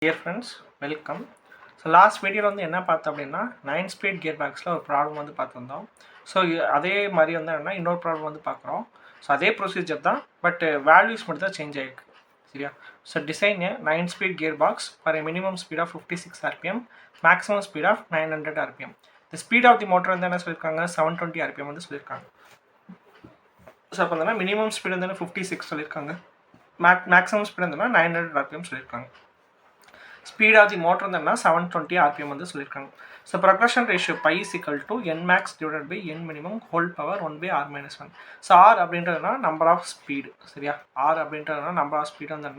Dear friends, welcome. So last வீடியோவில் வந்து என்ன பார்த்தோம் அப்படின்னா 9 ஸ்பீட் கியர் பாக்ஸில் ஒரு ப்ராப்ளம் வந்து பார்த்துருந்தோம். ஸோ அதே மாதிரி வந்து என்னென்னா இன்னொரு ப்ராப்ளம் வந்து பார்க்குறோம். ஸோ அதே ப்ரொசீஜர் தான், பட் வேல்யூஸ் மட்டும் தான் சேஞ்ச் ஆகிருக்கு. சரியா? So design 9 speed gear box for minimum speed of 56 RPM, maximum speed of 900 RPM. The speed of the motor வந்து என்ன சொல்லியிருக்காங்க, 720 RPM வந்து சொல்லியிருக்காங்க. ஸோ அப்போ வந்து மினிமம் ஸ்பீட் வந்து 56 சொல்லியிருக்காங்க, மேக்ஸிமம் ஸ்பீட் வந்து 900 RPM சொல்லியிருக்காங்க. ஸ்பீட் ஆஃப் தி மோட்டர் வந்து 720 RPM வந்து சொல்லியிருக்காங்க. So progression ratio phi is equal to n max divided by n minimum whole power 1/r-1. So R அப்படின்றதுனா நம்பர் ஆஃப் ஸ்பீடு. சரியா? R அப்படின்றதுனா நம்பர் ஆஃப் ஸ்பீடு வந்து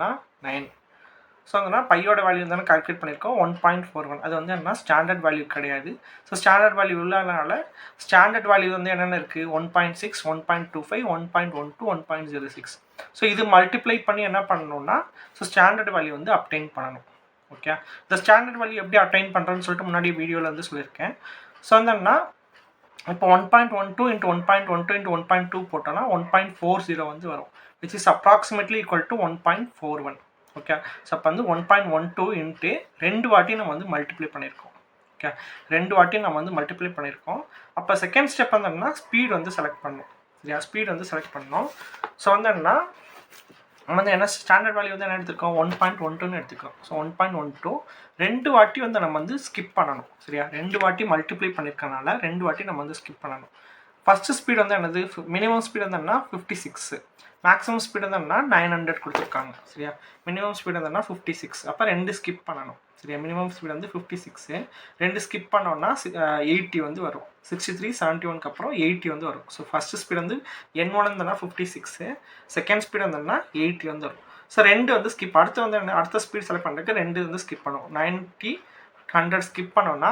9. So வந்து பையோட value வந்து கால்குலேட் பண்ணியிருக்கோம் 1.41. அது வந்து என்ன ஸ்டாண்டர்ட் வேல்யூ கிடையாது. ஸோ ஸ்டாண்டர்ட் வேல்யூ இல்லாதனால ஸ்டாண்டர்ட் வேல்யூ வந்து என்னென்ன இருக்குது, 1.6, 1.25, 1.12, 1.06. ஸோ இது மல்டிப்ளை பண்ணி என்ன பண்ணணும்னா ஸோ ஸ்டாண்டர்ட் வேல்யூ வந்து அப்டைன் பண்ணணும். ஓகே, இந்த ஸ்டாண்டர்ட் வேல்யூ எப்படி அட்டைன் பண்ணுறேன்னு சொல்லிட்டு முன்னாடி வீடியோவில் வந்து சொல்லியிருக்கேன். ஸோ வந்தோம்னா இப்போ 1.12 இன்ட்டு 1.12 இன்ட்டு 1.2 போட்டோன்னா 1.40 வந்து வரும், which is approximately equal to 1.41. Okay, so அப்போ வந்து 1.12 இன்ட்டு 2 வாட்டி நம்ம வந்து மல்டிப்ளை பண்ணியிருக்கோம். ஓகே, 2 வாட்டி நம்ம வந்து மல்டிப்ளை பண்ணியிருக்கோம். அப்போ செகண்ட் ஸ்டெப் வந்தோம்னா ஸ்பீட் வந்து செலக்ட் பண்ணணும். சரியா? ஸ்பீட் வந்து செலக்ட் பண்ணணும். ஸோ வந்தோம்னா நம்ம வந்து என்ன ஸ்டாண்டர்ட் வேல்யூ வந்து என்ன எடுத்துருக்கோம், 1.12 எடுத்துக்கிறோம். ஸோ 1.12 2 வாட்டி வந்து நம்ம வந்து ஸ்கிப் பண்ணணும். சரியா? 2 வாட்டி மல்டிப்ளை பண்ணியிருக்கனால 2 வாட்டி நம்ம வந்து ஸ்கிப் பண்ணணும். ஃபஸ்ட்டு ஸ்பீட் வந்து என்னது, மினிமம் ஸ்பீட் வந்து என்ன 56, மேக்ஸிமம் ஸ்பீட் வந்து என்ன 900 கொடுத்துருக்காங்க. சரியா? மினிமம் ஸ்பீட் வந்து என்ன 56, அப்போ 2 ஸ்கிப் பண்ணணும். சரியா? மினிமம் ஸ்பீட் வந்து 56, 2 ஸ்கிப் பண்ணோன்னா 80 வந்து வரும். 63, 71க்கு அப்புறம் 80 வந்து வரும். ஸோ ஃபஸ்ட்டு ஸ்பீட் வந்து N1 இருந்ததுன்னா 56, செகண்ட் ஸ்பீட் வந்தோம்னா 80 வந்து வரும். ஸோ 2 வந்து ஸ்கிப், அடுத்து வந்து என்ன, அடுத்த ஸ்பீட் செலக்ட் பண்ணுறதுக்கு 2 வந்து ஸ்கிப் பண்ணுவோம். 90, 100 ஸ்கிப் பண்ணோன்னா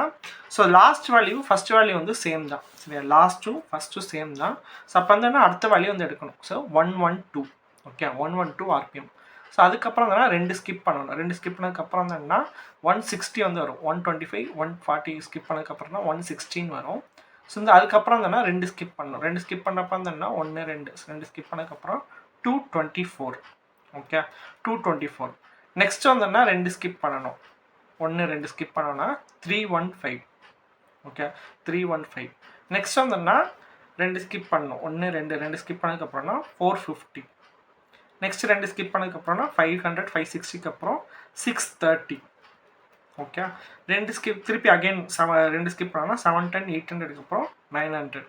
so last value first value வந்து சேம் தான். சரியா? லாஸ்ட்டும் ஃபஸ்ட்டும் சேம் தான். ஸோ அப்போ வந்து அடுத்த வேல்யூ வந்து எடுக்கணும். ஸோ 112. Okay, 112 RPM. ஸோ அதுக்கப்புறம் தான் 2 ஸ்கிப் பண்ணணும். 2 ஸ்கிப் பண்ணதுக்கப்புறம் என்னன்னா 160 வந்து வரும். 125, 140 ஸ்கிப் பண்ணதுக்கப்புறம் 116 வரும். ஸோ இந்த அதுக்கப்புறம் தானே 2 ஸ்கிப் பண்ணணும். 2 ஸ்கிப் பண்ணப்போ இருந்தோம்னா 1, 2 ஸ்கிப் பண்ணதுக்கப்புறம் 224. ஓகே, 224. நெக்ஸ்ட் வந்தோம்னா 2 ஸ்கிப் பண்ணணும். 1, 2 ஸ்கிப் பண்ணோன்னா 315. ஓகே, 315. நெக்ஸ்ட் வந்தோம்னா 2 ஸ்கிப் பண்ணணும். 1, 2 ஸ்கிப் பண்ணதுக்கப்புறம்னா 450. நெக்ஸ்ட் 2 ஸ்கிப் பண்ணதுக்கப்புறம்னா 500, 560க்கு அப்புறம் 630. ஓகே, 2 ஸ்கிப் திருப்பி அகைன் 2 ஸ்கிப் பண்ணோன்னா 710, 800க்கு அப்புறம் 900.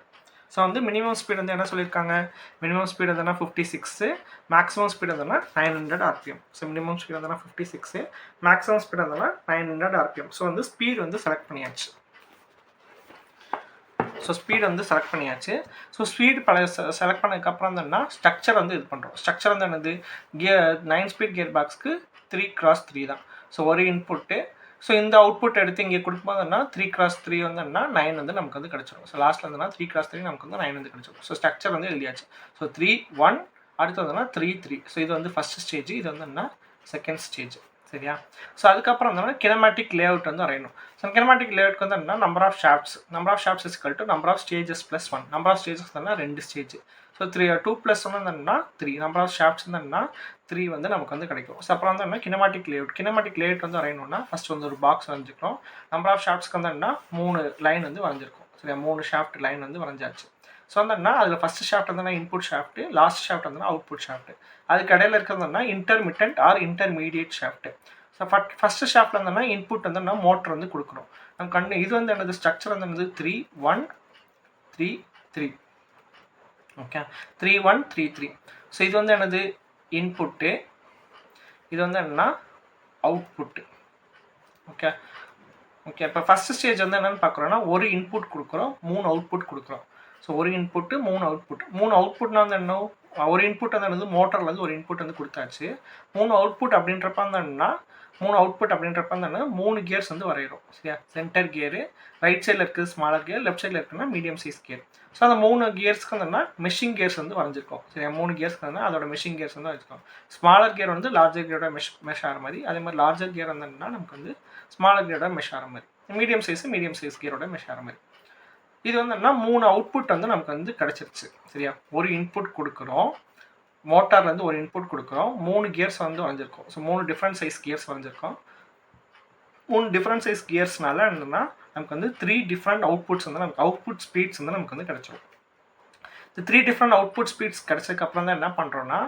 ஸோ வந்து மினிமம் ஸ்பீட் வந்து என்ன சொல்லியிருக்காங்க, மினிமம் ஸ்பீட் வந்து 56, மேக்ஸிமம் ஸ்பீட் வந்து 900 RPM. ஸோ மினிமம் ஸ்பீட் வந்து 56, மேக்ஸிமம் ஸ்பீட் வந்து 900 RPM. ஸோ வந்து ஸ்பீட் வந்து செலக்ட் பண்ணியாச்சு. ஸோ ஸ்பீட் வந்து செலக்ட் பண்ணியாச்சு. ஸோ ஸ்பீட் செலக்ட் பண்ணதுக்கப்புறம் என்னன்னா ஸ்ட்ரக்சர் வந்து இது பண்ணுறோம். ஸ்ட்ரக்சர் வந்து என்னது, 9 ஸ்பீட் கியர் பாக்ஸ்க்கு 3x3 தான். ஸோ ஒரு இன்புட்டு. ஸோ இந்த அவுட்புட் எடுத்து இங்கே கொடுக்கும்போதுன்னா 3x3 வந்து 9 வந்து நமக்கு வந்து கிடச்சிரும். ஸோ லாஸ்ட்டில் இருந்ததுன்னா 3x3 நமக்கு வந்து 9 வந்து கிடச்சிரும். ஸோ ஸ்ட்ரக்சர் வந்து எழுதியாச்சு. ஸோ 3, 1, அடுத்து வந்துன்னா 3, 3. ஸோ இது வந்து ஃபஸ்ட் ஸ்டேஜ், இது வந்து என்ன செகண்ட் ஸ்டேஜ். சரியா? ஸோ அதுக்கப்புறம் வந்து கினமேட்டிக் லே அவுட் வந்து வரையணும். ஸோ கினமேட்டிக் லே அவுட்க்கு வந்து என்ன, number of shafts is equal to number of stages plus 1. Number of stages வந்து 2 ஸ்டேஜ். ஸோ 2 + 1 வந்து 3. நம்பர் ஆஃப் ஷாஃப்ட்ஸ் வந்து 3 வந்து நமக்கு வந்து கிடைக்கும். ஸோ அப்புறம் வந்து என்ன கினமேட்டிக் லே அவுட் வந்து வரையணும்னா ஃபஸ்ட் வந்து ஒரு பாக்ஸ் வரைஞ்சிக்கிறோம். நம்பர் ஆஃப் ஷாஃப்ட்ஸ்க்கு வந்து என்ன 3 லைன் வந்து வரைஞ்சிருக்கும். சரியா? 3 ஷாஃப்ட் லைன் வந்து வரைஞ்சாச்சு. ஸோ வந்து அதில் ஃபஸ்ட் ஷாஃப்ட் வந்து இன்புட் ஷாஃப்ட்டு, லாஸ்ட் ஷாஃப்ட் வந்து அவுட்புட் ஷாஃப்ட்டு. அதுக்கு இடையில இருக்கிறதுனா intermittent or intermediate shaft. So first ஷாஃப்ட்டில் இருந்தோம்னா இன்புட் வந்து மோட்டர் வந்து கொடுக்குறோம். நம்ம இது வந்து என்னது, ஸ்ட்ரக்சர் வந்து என்னது 3, 1, 3, 3. ஓகே, 3, 1, 3, 3. ஸோ இது வந்து என்னது இன்புட்டு, இது வந்து என்னன்னா அவுட்புட்டு. ஓகே, இப்போ ஃபஸ்ட்டு ஸ்டேஜ் வந்து என்னென்னு பார்க்குறோன்னா ஒரு இன்புட் கொடுக்குறோம், 3 அவுட்புட் கொடுக்குறோம். ஸோ ஒரு இன்புட்டு 3 அவுட்புட். 3 அவுட்புட்னா வந்து என்ன, ஒரு இன்புட் வந்து என்னது மோட்டர்லேருந்து ஒரு இன்புட் வந்து கொடுத்தாச்சு. 3 அவுட்புட் அப்படின்றப்ப வந்து என்னன்னா 3 அவுட்புட் அப்படின்றப்ப வந்து 3 கியர்ஸ் வந்து வரைகிறோம். சரியா? சென்டர் கியரு, ரைட் சைடில் இருக்குது ஸ்மாலர் கியர், லெஃப்ட் சைடில் இருக்குன்னா மீடியம் சைஸ் கியர். ஸோ அந்த 3 கியர்ஸ்க்கு வந்து மெஷின் கியர்ஸ் வந்து வரைஞ்சிருக்கோம். சரியா? 3 கியர்ஸ்க்கு வந்து அதோட மெஷின் கியர்ஸ் வந்து வச்சுருக்கோம். ஸ்மாலர் கியர் வந்து லார்ஜர் கியரோட மெஷ் ஆகிற மாதிரி, அதே மாதிரி லார்ஜர் கியர் வந்ததுன்னா நமக்கு வந்து ஸ்மாலர் கியரோட மெஷ் ஆகிற மாதிரி, மீடியம் சைஸ் கியரோட மெஷ் ஆகிற மாதிரி. இது வந்து என்ன 3 அவுட்புட் வந்து நமக்கு வந்து கிடச்சிருச்சு. சரியா? ஒரு இன்புட் கொடுக்குறோம், மோட்டார்லேருந்து ஒரு இன்புட் கொடுக்குறோம், 3 கியர்ஸ் வந்து வரைஞ்சிருக்கோம். ஸோ 3 டிஃப்ரெண்ட் சைஸ் கியர்ஸ் வரைஞ்சிருக்கோம். 3 டிஃப்ரெண்ட் சைஸ் கியர்ஸ்னால என்னன்னா நமக்கு வந்து 3 டிஃப்ரெண்ட் அவுட்புட்ஸ் வந்து நமக்கு அவுட்புட் ஸ்பீட்ஸ் வந்து நமக்கு வந்து கிடைச்சிடும். இந்த 3 டிஃப்ரெண்ட் அவுட்புட் ஸ்பீட்ஸ் கிடைச்சதுக்கப்புறம் தான் என்ன பண்ணுறோன்னா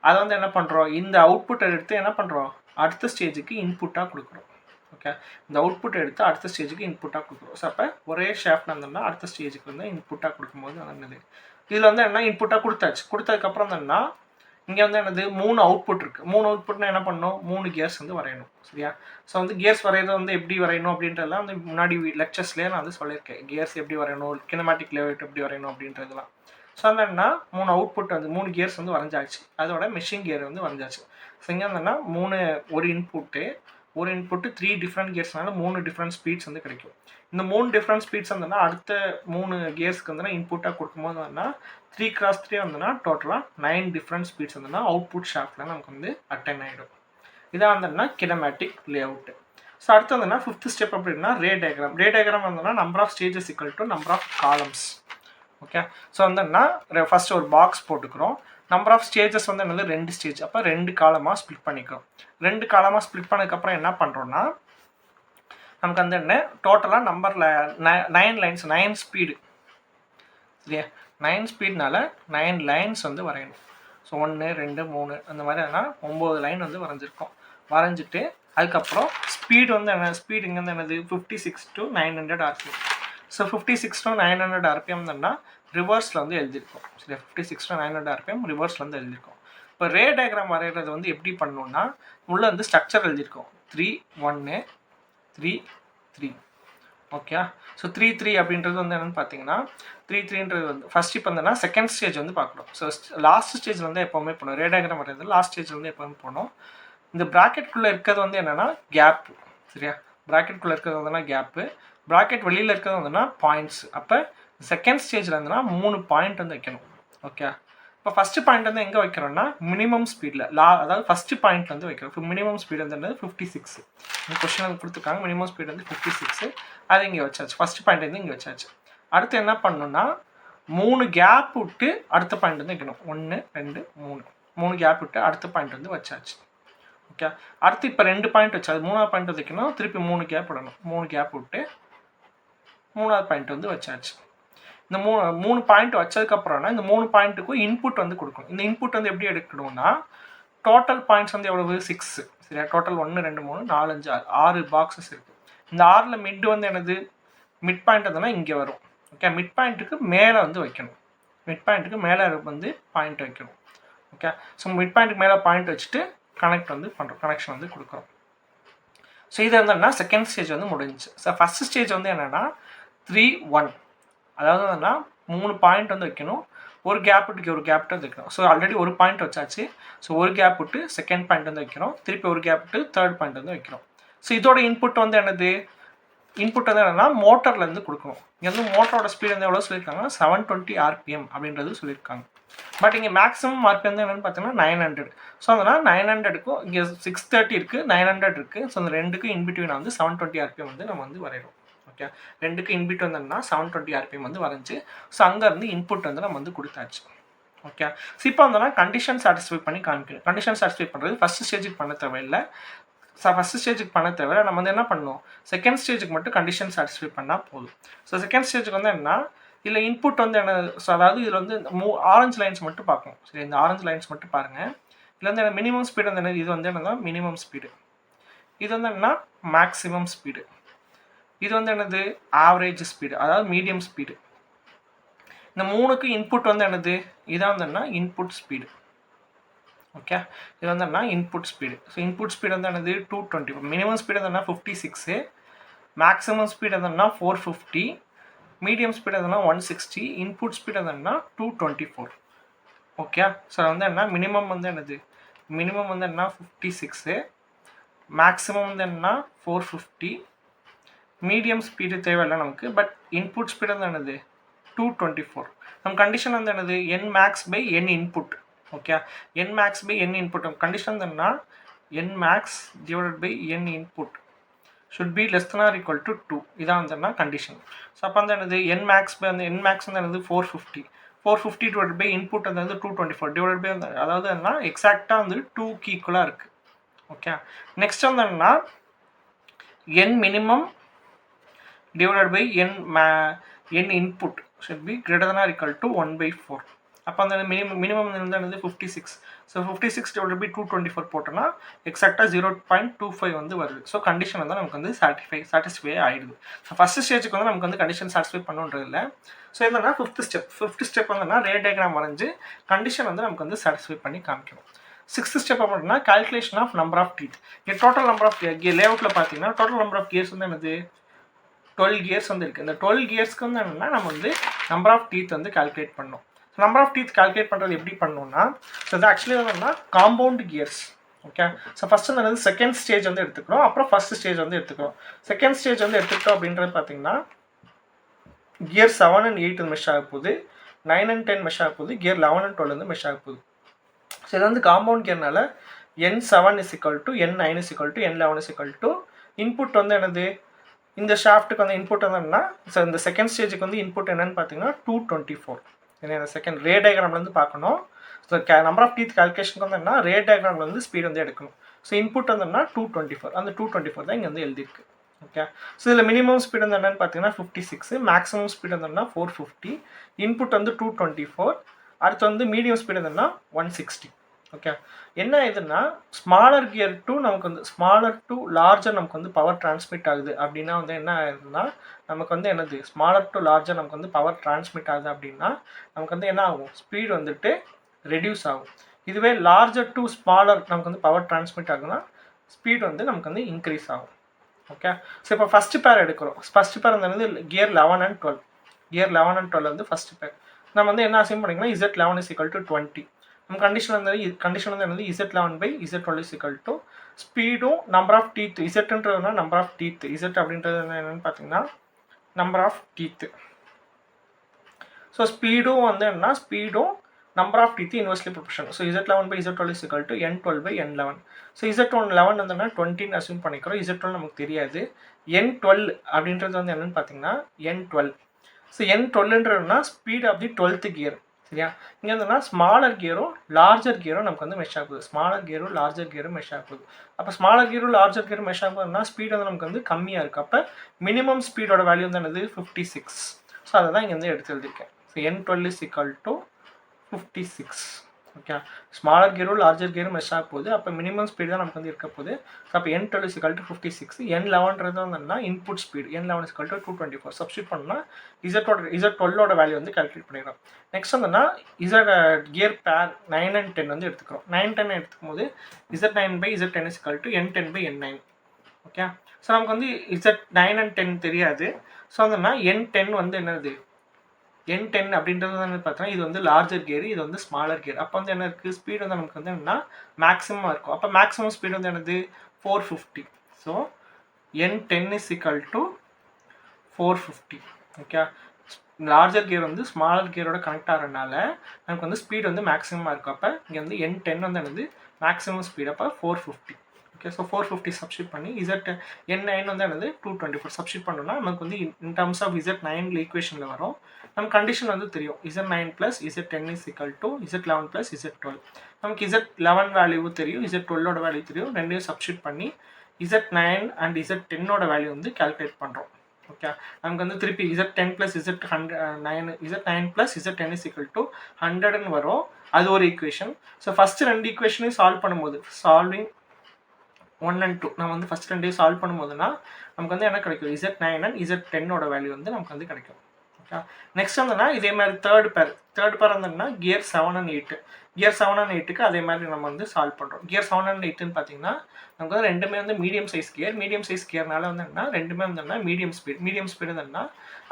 அதை வந்து என்ன பண்ணுறோம், இந்த அவுட்புட்டை எடுத்து என்ன பண்ணுறோம் அடுத்த ஸ்டேஜுக்கு இன்புட்டாக கொடுக்குறோம். ஓகே, இந்த அவுட்புட் எடுத்து அடுத்த ஸ்டேஜுக்கு இன்புட்டாக கொடுக்குறோம். ஸோ அப்போ ஒரே ஷாஃப்ட் இருந்தோம்னா அடுத்த ஸ்டேஜுக்கு வந்து இன்புட்டாக கொடுக்கும்போது என்னது இதில் வந்து என்ன இன்புட்டாக கொடுத்தாச்சு. கொடுத்ததுக்கப்புறம் என்னன்னா இங்கே வந்து என்னது 3 அவுட்புட் இருக்குது. 3 அவுட்புட்னா என்ன பண்ணணும், 3 கியர்ஸ் வந்து வரையணும். சரியா? ஸோ வந்து கியர்ஸ் வரைகிறது வந்து எப்படி வரையணும் அப்படின்றதெல்லாம் வந்து முன்னாடி லெக்சர்ஸ்லேயே நான் வந்து சொல்லியிருக்கேன். கியர்ஸ் எப்படி வரையணும், கினமேட்டிக் லேஅவுட் எப்படி வரையணும் அப்படின்றதுலாம். ஸோ என்னன்னா 3 அவுட்புட் வந்து 3 கியர்ஸ் வந்து வரைஞ்சாச்சு. அதோட மெஷின் கியர் வந்து வரைஞ்சாச்சு. ஸோ இங்கே என்னன்னா ஒரு இன்புட்டு 3 டிஃப்ரெண்ட் கியர்ஸ்னால 3 டிஃப்ரெண்ட் ஸ்பீட்ஸ் வந்து கிடைக்கும். இந்த 3 டிஃப்ரெண்ட் ஸ்பீட்ஸ் வந்துன்னா அடுத்த 3 கியர்ஸ்க்கு வந்து இன்புட்டாக கொடுக்கும்போது வந்துன்னா 3x3 வந்துன்னா டோட்டலாக 9 டிஃப்ரெண்ட் ஸ்பீட்ஸ் வந்துன்னா அவுட்புட் ஷாஃப்டில் நமக்கு வந்து அட்டைன் ஆகிடும். இதான் வந்துன்னா கினமேட்டிக் லேஅவுட்டு. ஸோ அடுத்து வந்துன்னா 5th ஸ்டெப் அப்படின்னா ரே டயக்ராம். ரே டயக்ராம் வந்துன்னா number of stages equal to number of columns. Okay, so வந்துன்னா ஃபஸ்ட்டு ஒரு பாக்ஸ் போட்டுக்கிறோம். நம்பர் ஆஃப் ஸ்டேஜஸ் வந்து என்னது 2 ஸ்டேஜ். அப்போ 2 காலமாக ஸ்ப்ளிட் பண்ணிக்கிறோம். 2 காலமாக ஸ்ப்ளிட் பண்ணதுக்கப்புறம் என்ன பண்ணுறோன்னா நமக்கு வந்து என்ன டோட்டலாக நம்பரில் 9 லைன்ஸ் 9 ஸ்பீடு. சரியா? 9 ஸ்பீட்னால 9 லைன்ஸ் வந்து வரையணும். ஸோ 1 2 3 அந்த மாதிரி எல்லாம் 9 லைன் வந்து வரைஞ்சிருக்கோம். வரைஞ்சிட்டு அதுக்கப்புறம் ஸ்பீடு வந்து என்ன, ஸ்பீடு இங்கேருந்து என்னது 56 to 900 RPM. So 56 to 900 RPM தான்னா ரிவர்ஸில் வந்து எழுதியிருக்கோம். சரியா? 56 to 900 RPM ரிவர்ஸில் வந்து எழுதியிருக்கோம். இப்போ ரே டயக்ராம் வரைகிறது வந்து எப்படி பண்ணணும்னா உள்ளே வந்து ஸ்ட்ரக்சர் எழுதியிருக்கோம். 3 1 3 3. ஓகே, ஸோ 3 3 அப்படின்றது வந்து என்னென்னு பார்த்தீங்கன்னா 3 3ன்றது வந்து ஃபஸ்ட் இப்போ வந்தோன்னா செகண்ட் ஸ்டேஜ் வந்து பார்க்கணும். ஸோ லாஸ்ட் ஸ்டேஜில் வந்து எப்போவுமே போகணும். ரே டயக்ராம் வரைகிறது லாஸ்ட் ஸ்டேஜில் வந்து எப்போவுமே போகணும். இந்த ப்ராக்கெட்குள்ளே இருக்கிறது வந்து என்னென்னா கேப்பு. சரியா? ப்ராக்கெட்குள்ளே இருக்கிறது வந்துன்னா கேப்பு, ப்ராக்கெட் வெளியில் இருக்கிறது வந்துன்னா பாயிண்ட்ஸ். அப்போ செகண்ட் ஸ்டேஜில் இருந்துன்னா 3 பாயிண்ட் வந்து வைக்கணும். ஓகே, இப்போ ஃபஸ்ட்டு பாயிண்ட் வந்து எங்கே வைக்கிறோம்னா மினிமம் ஸ்பீடில் அதாவது ஃபஸ்ட்டு பாயிண்ட் வந்து வைக்கிறோம். இப்போ மினிமம் ஸ்பீடு வந்து 56. இந்த கொஸ்டின் கொடுத்துருக்காங்க. மினிமம் ஸ்பீடு வந்து 56. அது இங்கே வச்சாச்சு. ஃபஸ்ட்டு பாயிண்ட் வந்து இங்கே வச்சாச்சு. அடுத்து என்ன பண்ணணும்னா 3 கேப் விட்டு அடுத்த பாயிண்ட் வந்து வைக்கணும். 1 2 3 கேப் விட்டு அடுத்த பாயிண்ட் வந்து வச்சாச்சு. ஓகே, அடுத்து இப்போ 2 பாயிண்ட் வச்சு அது 3ஆவது பாயிண்ட் வைக்கணும். திருப்பி 3 கேப் விடணும். 3 கேப் விட்டு 3ஆவது பாயிண்ட் வந்து வச்சாச்சு. இந்த 3 பாயிண்ட் வச்சதுக்கப்புறம்னா இந்த 3 பாயிண்ட்டுக்கும் இன்புட் வந்து கொடுக்கணும். இந்த இன்புட் வந்து எப்படி எடுக்கணும்னா டோட்டல் பாயிண்ட்ஸ் வந்து எவ்வளவு 6. சரியா? டோட்டல் 1 2 3 4 5 6 பாக்ஸஸ் இருக்குது. இந்த 6ல் மிட் வந்து என்னது மிட் பாயிண்ட் வந்தோன்னா இங்கே வரும். ஓகே, மிட் பாயிண்ட்டுக்கு மேலே வந்து வைக்கணும். மிட் பாயிண்ட்டுக்கு மேலே வந்து பாயிண்ட் வைக்கணும். ஓகே, ஸோ மிட் பாயிண்ட்டுக்கு மேலே பாயிண்ட் வச்சுட்டு கனெக்ட் வந்து பண்ணுறோம், கனெக்ஷன் வந்து கொடுக்குறோம். ஸோ இது என்னன்னா செகண்ட் ஸ்டேஜ் வந்து முடிஞ்சிச்சு. ஸோ ஃபஸ்ட் ஸ்டேஜ் வந்து என்னென்னா 3 1. அதாவது என்னன்னா 3 பாயிண்ட் வந்து வைக்கணும். ஒரு கேப் விட்டு ஒரு கேப் வந்து வைக்கணும். ஸோ ஆல்ரெடி ஒரு பாயிண்ட் வச்சாச்சு. ஸோ ஒரு கேப் விட்டு செகண்ட் பாயிண்ட் வந்து வைக்கிறோம். திருப்பி ஒரு கேப் விட்டு தேர்ட் பாயிண்ட் வந்து வைக்கிறோம். ஸோ இதோட இன்புட் வந்து என்னது, இன்புட் வந்து என்னென்னா மோட்டர்லேருந்து கொடுக்கணும். இங்கே வந்து மோட்டரோட ஸ்பீட் வந்து எவ்வளோ சொல்லியிருக்காங்க 720 RPM அப்படின்றது சொல்லியிருக்காங்க. பட் இங்கே மேக்ஸிமம் RPM வந்து என்னென்னு பார்த்தீங்கன்னா 900. ஸோ அதனால் 900க்கும் இங்கே 630 இருக்குது, 900 இருக்குது. ஸோ அந்த ரெண்டுக்கும் இன்பிட்வீன் வந்து 720 RPM வந்து நம்ம வந்து வரைகிறோம். ஓகே, ரெண்டுக்கு இன்பிட் வந்தோம்னா 720 RPM வந்து வரைஞ்சி. ஸோ அங்கேருந்து இன்புட் வந்து நம்ம வந்து கொடுத்தாச்சு. ஓகே, ஸோ இப்போ வந்தோன்னா கண்டிஷன் சாட்டிஸ்ஃபை பண்ணி காமிக்கணும். கண்டிஷன் சாட்டிஸ்ஃபை பண்ணுறது ஃபஸ்ட் ஸ்டேஜுக்கு பண்ண தேவையில்லை. ஃபஸ்ட் ஸ்டேஜுக்கு பண்ண தேவை நம்ம வந்து என்ன பண்ணணும், செகண்ட் ஸ்டேஜுக்கு மட்டும் கண்டிஷன் சாட்டிஸ்ஃபை பண்ணால் போதும். ஸோ செகண்ட் ஸ்டேஜுக்கு வந்து என்ன, இதில் இன்புட் வந்து என்ன, ஸோ அதாவது இதில் வந்து ஆரஞ்சு லைன்ஸ் மட்டும் பார்க்கணும். சரி, இந்த ஆரஞ்சு லைன்ஸ் மட்டும் பாருங்கள். இதில் வந்து என்ன மினிமம் ஸ்பீடு வந்து என்ன, இது வந்து என்னன்னா மினிமம் ஸ்பீடு, இது வந்து என்னன்னா மேக்ஸிமம் ஸ்பீடு, இது வந்து என்னது ஆவரேஜ் ஸ்பீடு அதாவது மீடியம் ஸ்பீடு. இந்த 3க்கு இன்புட் வந்து என்னது, இதான் வந்து என்ன இன்புட் ஸ்பீடு. ஓகே, இது வந்து என்ன input speed. So input speed வந்து என்னது 220. மினிமம் ஸ்பீடு வந்து 56, மேக்ஸிமம் ஸ்பீடு வந்து 450, மீடியம் ஸ்பீடு வந்து 160, இன்புட் ஸ்பீடு வந்து 224. ஓகே, ஸோ வந்து என்ன மினிமம் வந்து என்னது, மினிமம் வந்து என்ன 56, மேக்ஸிமம் வந்து என்ன 450, மீடியம் ஸ்பீடு தேவையில்லை நமக்கு. பட் இன்புட் ஸ்பீடு வந்து என்னது 224. நம்ம கண்டிஷன் வந்து என்னது n max by n input. Okay, n max by n input condition வந்து என்ன, n max divided by n input should be less than or equal to 2. இதான் வந்து என்ன கண்டிஷன். ஸோ அப்போ வந்து என்னது n max by அந்த n max வந்து என்னது 450 divided by input வந்து 224 divided by அதாவது என்ன எக்ஸாக்டாக வந்து 2க்கு ஈக்குவலாக இருக்குது. ஓகே, நெக்ஸ்ட் வந்து என்னன்னா n minimum divided by n input should be greater than or equal to 1/4. அப்போ அந்த மினிமம் வந்து 56. ஸோ 56 divided by 224 போட்டோன்னா எக்ஸாக்டாக 0.25 வந்து வருது. ஸோ கண்டிஷன் வந்து நமக்கு வந்து சாட்டிஸ்ஃபை ஆகிடுது. ஸோ ஃபஸ்ட்டு ஸ்டேஜுக்கு வந்து நமக்கு வந்து கண்டிஷன் சாட்டிஸ்ஃபை பண்ணுன்றது இல்லை. ஸோ என்னன்னா ஃபிஃப்த் ஸ்டெப் வந்துன்னா ரே டயக்ராம் வரைஞ்சி கண்டிஷன் வந்து நமக்கு வந்து சாட்டிஸ்ஃபை பண்ணி காமிக்கணும். சிக்ஸ்த் ஸ்டெப் அப்படின்னா calculation of number of teeth. இங்கே டோட்டல் நம்பர் ஆஃப் லேஅவுட்டில் பார்த்தீங்கன்னா டோட்டல் நம்பர் ஆஃப் கியர்ஸ் வந்து என்னது 12 கியர்ஸ் வந்து இருக்குது. இந்த 12 கியர்ஸ்க்கு வந்து என்னென்னா நம்ம வந்து நம்பர் ஆஃப் டீத் வந்து கால்குலேட் பண்ணோம். So number of teeth calculate பண்ணுறது எப்படி பண்ணோம்னா, ஸோ இது ஆக்சுவலி என்னன்னா compound gears. Okay, so first வந்து செகண்ட் ஸ்டேஜ் வந்து எடுத்துக்கிறோம், அப்புறம் ஃபஸ்ட் ஸ்டேஜ் வந்து எடுத்துக்கிறோம். செகண்ட் ஸ்டேஜ் வந்து எடுத்துக்கிட்டோம் அப்படின்றது பார்த்தீங்கன்னா கியர் 7 and 8 மெஷ் ஆக போகுது, 9 and 10 மெஷ் ஆக போகுது, கியர் 11 and 12 வந்து மெஷ் ஆக போகுது. ஸோ இது வந்து compound கியர்னால N7 is equal to N9 is equal to N11 is equal to input வந்து என்னது, இந்த ஷாஃப்ட்டுக்கு வந்து இன்புட் என்னன்னா, ஸோ இந்த செகண்ட் ஸ்டேஜுக்கு வந்து இன்புட் என்னன்னு பார்த்தீங்கன்னா 224. ஏன்னா செகண்ட் ரே டயக்ராம்லேருந்து பார்க்கணும். ஸோ நம்பர் ஆஃப் டீத் கால்குலேஷனுக்கு வந்து என்ன, ரே டயக்ராமில் வந்து ஸ்பீட் வந்து எடுக்கணும். ஸோ இன்புட் வந்துன்னா 224. அந்த 224 தான் இங்கே வந்து எழுதியிருக்கு. ஓகே, ஸோ இதில் மினிமம் ஸ்பீட் வந்து என்னன்னு பார்த்தீங்கன்னா 56, மேக்ஸிமம் ஸ்பீட் வந்துன்னா 450, இன்புட் வந்து 224, அடுத்து வந்து மீடியம் ஸ்பீட் வந்துன்னா 160. ஓகே, என்ன இதுன்னா ஸ்மாலர் கியர் டு நமக்கு வந்து ஸ்மாலர் டு லார்ஜர் நமக்கு வந்து பவர் டிரான்ஸ்மிட் ஆகுது அப்படின்னா வந்து என்ன ஆகுதுன்னா, நமக்கு வந்து என்னது ஸ்மாலர் டு லார்ஜர் நமக்கு வந்து பவர் டிரான்ஸ்மிட் ஆகுது அப்படின்னா நமக்கு வந்து என்ன ஆகும், ஸ்பீட் வந்துட்டு ரெடியூஸ் ஆகும். இதுவே லார்ஜர் டு ஸ்மாலர் நமக்கு வந்து பவர் டிரான்ஸ்மிட் ஆகுதுன்னா ஸ்பீட் வந்து நமக்கு வந்து இன்க்ரீஸ் ஆகும். ஓகே, ஸோ இப்போ ஃபஸ்ட்டு பேர் எடுக்கிறோம். ஃபஸ்ட்டு பேர் வந்து கியர் 11 and 12. கியர் 11 and 12 வந்து ஃபஸ்ட்டு பேர். நம்ம வந்து என்ன அசைன் பண்ணிங்கன்னா Z11 is equal to 20. நம்ம கண்டிஷன் வந்து என்னது Z11 by Z12 is equal to ஸ்பீடும் நம்பர் ஆஃப் டீத். இசட்ன்றதுனா நம்பர் ஆஃப் டீத், இசட் அப்படின்றது என்னென்னு பார்த்தீங்கன்னா நம்பர் ஆஃப் டீத்து. ஸோ ஸ்பீடும் வந்து என்னன்னா ஸ்பீடும் number of teeth inversely proportion. So Z11 by Z12 is equal to N12 by N11. So Z11 வந்துன்னா 20 அஸ்யூம் பண்ணிக்கிறோம். Z12 நமக்கு தெரியாது. N12 அப்படின்றது வந்து என்னென்னு பார்த்தீங்கன்னா N12. So N12ன்றதுனா speed of the 12th gear. சரியா, இங்கே வந்துன்னா ஸ்மாலர் கியரும் லார்ஜர் கியரும் நமக்கு வந்து மெஷ் ஆகுது. ஸ்மாலர் கியரும் லார்ஜர் கியரும் மெஷ் ஆகுது. அப்போ ஸ்மாலர் கியரும் லார்ஜர் கியரும் மெஷ் ஆகுதுன்னா ஸ்பீட் வந்து நமக்கு வந்து கம்மியாக இருக்குது. அப்போ மினிமம் ஸ்பீடோட வேல்யூ வந்து என்னது 56. ஸோ அதை தான் இங்கே வந்து எடுத்து எழுதியிருக்கேன். So N12 is equal to 56. Okay, smaller கியரும் லார்ஜர் கியரும் மெஷ் ஆக போகுது. அப்போ மினிமம் ஸ்பீட் தான் நமக்கு வந்து இருக்க போகுது. ஸோ அப்போ N12 is equal to 56. N11ன்றது வந்து input speed. N11 is equal to 224. Substitute பண்ணால் Z12ஓட வேல்யூ வந்து கால்குலேட் பண்ணிடுறோம். நெக்ஸ்ட் வந்துன்னா கியர் பேர் 9 and 10 வந்து எடுத்துக்கிறோம். 9, 10 எடுத்துக்கும் போது Z9 by Z10 is equal to N10 by N9. Okay, so நமக்கு வந்து Z9 and 10 தெரியாது. ஸோ வந்துன்னா N10 வந்து என்னது, N10 அப்படின்றது வந்து பார்த்தோன்னா இது வந்து லார்ஜர் கியர், இது வந்து ஸ்மாலர் கியர். அப்போ வந்து என்ன இருக்குது, ஸ்பீட் வந்து நமக்கு வந்து என்னன்னா மேக்ஸிமமாக இருக்கும். அப்போ மேக்ஸிமம் ஸ்பீட் வந்து என்னது 450. So N10 is equal to 450. Okay, larger gear வந்து ஸ்மாலர் கியரோட கனெக்ட் ஆகிறதுனால நமக்கு வந்து ஸ்பீட் வந்து மேக்ஸிமமாக இருக்கும். அப்போ இங்கே வந்து N10 வந்து என்னது மேக்ஸிமம் ஸ்பீட். அப்போ 450. ஓகே, ஸோ 450 சப்ஸ்டியூட் பண்ணி N9 வந்து என்னது 224 சப்ஸ்டியூட் பண்ணோம்னா நமக்கு வந்து இன் டர்ம்ஸ் ஆஃப் Z9 ஈக்குவேஷனில் வரும். நம்ம கண்டிஷன் வந்து தெரியும், Z9 plus Z10 is equal to Z11 plus Z12. நமக்கு Z11 வேல்யூ தெரியும், Z12ஓட வேல்யூ தெரியும். ரெண்டையும் சப்ஸ்டியூட் பண்ணி Z9 and Z10ஓட வேல்யூ வந்து கால்குலேட் பண்ணுறோம். ஓகே, நமக்கு வந்து திருப்பி Z10 plus Z9 plus Z10 is equal to 100ன்னு வரும். அது ஒரு ஈக்குவேஷன். ஸோ ஃபஸ்ட்டு ரெண்டு ஈக்குவேஷனையும் சால்வ் பண்ணும்போது சால்விங் 1 and 2 நம்ம வந்து ஃபஸ்ட் ரெண்டையும் சால்வ் பண்ணும்போதுன்னா நமக்கு வந்து என்ன கிடைக்கும், Z9 and Z10ஓட வேல்யூ வந்து நமக்கு வந்து கிடைக்கும். ஓகே, நெக்ஸ்ட் வந்துன்னா இதே மாதிரி தேர்ட் பேர் வந்துன்னா கியர் 7 and 8. கியர் 7 and 8க்கு அதே மாதிரி நம்ம வந்து சால்வ் பண்ணுறோம். கியர் 7 and 8ன்னு பார்த்தீங்கன்னா நமக்கு வந்து ரெண்டுமே வந்து மீடியம் சைஸ் கியர்னால வந்து என்ன ரெண்டுமே வந்து மீடியம் ஸ்பீடு வந்துன்னா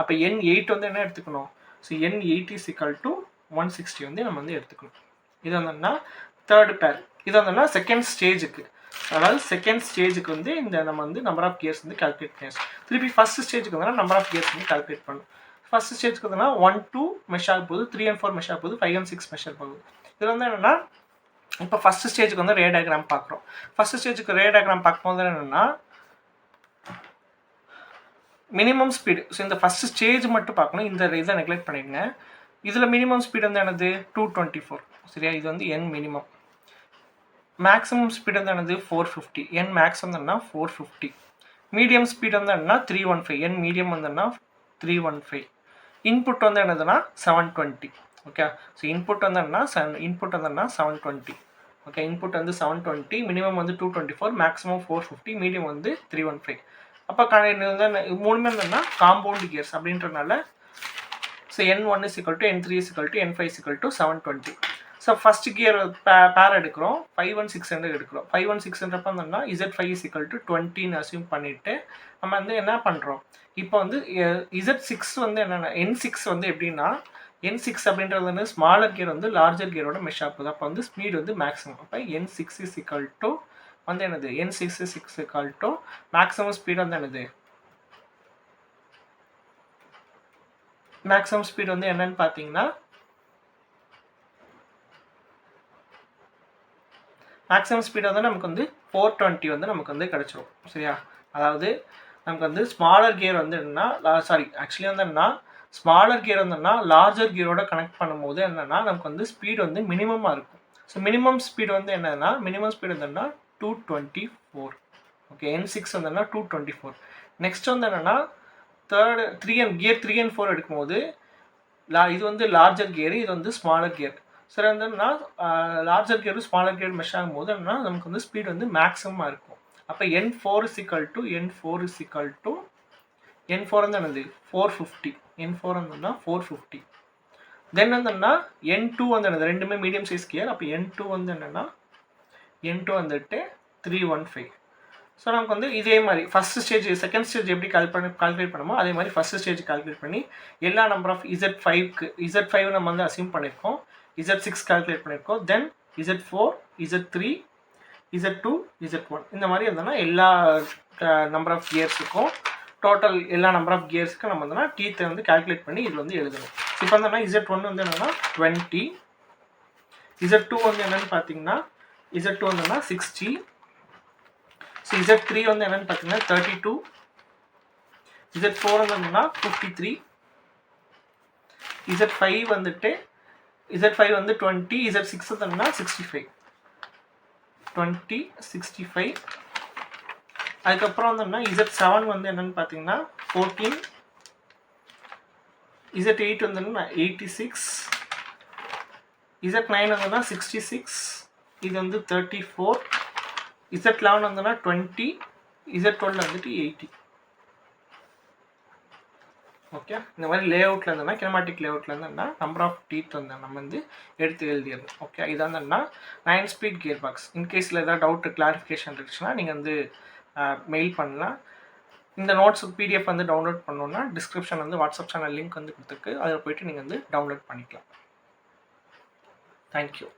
அப்போ N8 வந்து என்ன எடுத்துக்கணும், so N8 is equal to 160 வந்து நம்ம வந்து எடுத்துக்கணும். இது வந்துன்னா தேர்ட் பேர். இது வந்துன்னா செகண்ட் ஸ்டேஜுக்கு, அதாவது செகண்ட் ஸ்டேஜுக்கு வந்து இந்த நம்ம வந்து நம்பர் ஆஃப் கியர்ஸ் வந்து கால்குலேட் பண்ணியாச்சு. திருப்பி ஃபஸ்ட் ஸ்டேஜுக்கு வந்து நம்பர் ஆஃப் கியர்ஸ் வந்து கால்குலேட் பண்ணணும். ஃபஸ்ட் ஸ்டேஜுக்கு வந்து 1, 2 மெஷ் ஆக போகுது, 3 and 4 மெஷ் ஆக போகுது, 5 and 6 மெஷ் ஆக போகுது. இதில் வந்து என்னென்னா இப்போ ஃபஸ்ட் ஸ்டேஜுக்கு வந்து ரே டயக்ராம் பார்க்குறோம். ஃபஸ்ட் ஸ்டேஜுக்கு ரே டயக்ராம் பார்க்கும்போது என்னென்னா மினிமம் ஸ்பீடு. ஸோ இந்த ஃபஸ்ட் ஸ்டேஜ் மட்டும் பார்க்கணும், இந்த இதை நெக்லெக்ட் பண்ணிடுங்க. இதில் மினிமம் ஸ்பீடு வந்து என்னது 224. சரியா, இது வந்து N மினிமம். மேக்ஸிமம் ஸ்பீடு வந்து என்னது 450. N மேக்ஸ் வந்து என்ன 450. மீடியம் ஸ்பீட் வந்து என்னன்னா 315, என் மீடியம் வந்துன்னா 315. இன்புட் வந்து என்னதுன்னா 720. ஓகே, ஸோ இன்புட் வந்து என்னன்னா இன்புட் வந்து 720. ஓகே, இன்புட் வந்து 720, மினிமம் வந்து 224, மேக்ஸிமம் 450, மீடியம் வந்து 315. அப்போ மூணுமே என்னன்னா காம்பவுண்ட் கியர்ஸ் அப்படின்றனால so N1 is equal to N3 is equal to N5 is equal to 720. So first gear பேர் எடுக்கிறோம், 51600 எடுக்கிறோம். 51600 என்னன்னா Z5 is equal to 20ன்னு அசியூம் பண்ணிட்டு நம்ம வந்து என்ன பண்ணுறோம், இப்போ வந்து Z6 வந்து என்னென்னா N6 வந்து எப்படின்னா N6 அப்படின்றது வந்து ஸ்மாலர் கியர் வந்து லார்ஜர் கியரோட மெஷ் ஆகுது. அப்போ வந்து ஸ்பீட் வந்து மேக்ஸிமம். அப்போ N6 is equal to வந்து என்னது N6 is equal to maximum speed வந்து என்னது, மேக்ஸிமம் ஸ்பீட் வந்து என்னன்னு பார்த்தீங்கன்னா மேக்ஸிமம் ஸ்பீட் வந்து நமக்கு வந்து 420 வந்து நமக்கு வந்து கிடச்சிரும். சரியா, அதாவது நமக்கு வந்து ஸ்மாலர் கியர் வந்து என்னன்னா ஆக்சுவலி வந்து என்னன்னா ஸ்மாலர் கியர் வந்துன்னா லார்ஜர் கியரோட கனெக்ட் பண்ணும்போது என்னன்னா நமக்கு வந்து ஸ்பீட் வந்து மினிமமாக இருக்கும். ஸோ மினிமம் ஸ்பீட் வந்து என்னன்னா மினிமம் ஸ்பீட் வந்துன்னா 224. ஓகே, N6 வந்துன்னா 224. நெக்ஸ்ட் வந்து என்னன்னா கியர் 3 and 4 எடுக்கும்போது இது வந்து லார்ஜர் கியர், இது வந்து ஸ்மாலர் கியர். சரி, வந்துன்னா லார்ஜர் கியரும் ஸ்மாலர் கியர் மெஷ் ஆகும்போது என்னன்னா நமக்கு வந்து ஸ்பீட் வந்து மேக்ஸிமமாக இருக்கும். அப்போ N4 is equal to N4 வந்து என்னது 450. N4 வந்துன்னா 450. தென் வந்துன்னா N2 வந்து என்னது ரெண்டுமே மீடியம் சைஸ் கியர். அப்போ N2 வந்து என்னன்னா N2 வந்துட்டு 315. ஸோ நமக்கு வந்து இதே மாதிரி ஃபஸ்ட் ஸ்டேஜ் செகண்ட் ஸ்டேஜ் எப்படி கால்குலேட் பண்ணுமோ அதே மாதிரி ஃபஸ்ட் ஸ்டேஜ் கால்குலேட் பண்ணி எல்லா நம்பர் ஆஃப் Z5 நம்ம வந்து அசியூம் பண்ணியிருக்கோம், Z6 கால்குலேட் பண்ணியிருக்கோம், தென் Z4, Z3, Z2, Z1 இந்த மாதிரி இருந்தோம்னா எல்லா நம்பர் ஆஃப் கியர்ஸுக்கும் டோட்டல் எல்லா நம்பர் ஆஃப் கியர்ஸுக்கும் நம்ம வந்து டீத்தை வந்து கால்குலேட் பண்ணி இது வந்து எழுதணும். இப்போ வந்து Z1 வந்து என்னென்னா 20, Z2 வந்து என்னென்னு பார்த்தீங்கன்னா Z2 வந்துன்னா 60, ஸோ Z3 வந்து என்னென்னு பார்த்தீங்கன்னா 32, Z4 வந்துன்னா 53, Z5 வந்துட்டு Z5 வந்து 20, Z6 வந்துன்னா 65, 20, 65. அதுக்கப்புறம் வந்துன்னா Z7 வந்து என்னென்னு பார்த்தீங்கன்னா 14, Z8 வந்துன்னா 86, Z9 வந்துன்னா 66, இது வந்து 34, Z11 வந்துன்னா 20, Z12 வந்துட்டு 80. ஓகே, இந்த மாதிரி லே அவுட்டில் இருந்தோம்னா கினமாட்டிக் லே அவுட்டில் இருந்தோம்னா நம்பர் ஆஃப் டீத் வந்து நம்ம வந்து எடுத்து எழுதிடணும். ஓகே, இதான் இருந்தோம்னா 9 ஸ்பீட் கியர் பாக்ஸ். இன்கேஸில் ஏதாவது டவுட்டு கிளாரிஃபிகேஷன் இருந்துச்சுன்னா நீங்கள் வந்து மெயில் பண்ணலாம். இந்த நோட்ஸ் PDF வந்து டவுன்லோட் பண்ணணுன்னா டிஸ்கிரிப்ஷன் வந்து வாட்ஸ்அப் சேனல் லிங்க் வந்து கொடுத்துருக்கு, அதில் போய்ட்டு நீங்கள் வந்து டவுன்லோட் பண்ணிக்கலாம். தேங்க்யூ.